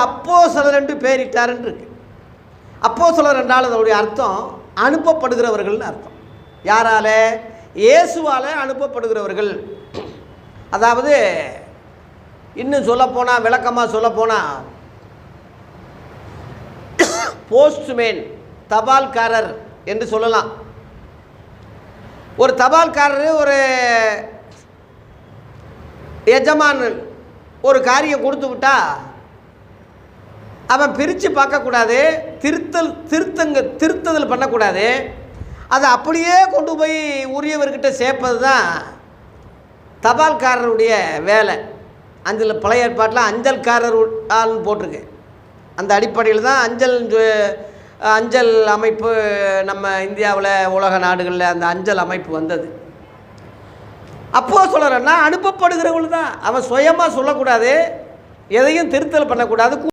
அப்போஸ்தலர் என்று பெயரிட்டாருன்னு இருக்கு. அப்போஸ்தலர் என்றால் அதனுடைய அர்த்தம் அனுப்பப்படுகிறவர்கள்னு அர்த்தம். யாரால? இயேசுவால் அனுப்பப்படுகிறவர்கள். அதாவது இன்னும் சொல்லப்போனால், விளக்கமாக சொல்லப்போனால், போஸ்ட்மேன், தபால்காரர் என்று சொல்லலாம். ஒரு தபால்காரர், ஒரு எஜமான் ஒரு காரியம் கொடுத்து விட்டா அவன் பிரித்து பார்க்கக்கூடாது, திருத்தல் பண்ணக்கூடாது. அதை அப்படியே கொண்டு போய் உரியவர்கிட்ட சேர்ப்பது தான் தபால்காரருடைய வேலை. அஞ்சல் பழைய ஏற்பாட்டில் அஞ்சல்காரர் ஆள்னு போட்டிருக்கு. அந்த அடிப்படையில் தான் அஞ்சல் அமைப்பு நம்ம இந்தியாவில், உலக நாடுகளில் அந்த அஞ்சல் அமைப்பு வந்தது. அப்போஸ்தலர்னா அனுப்பப்படுகிறவர்கள் தான். அவன் சுயமாக சொல்லக்கூடாது, எதையும் திருத்தல் பண்ணக்கூடாது.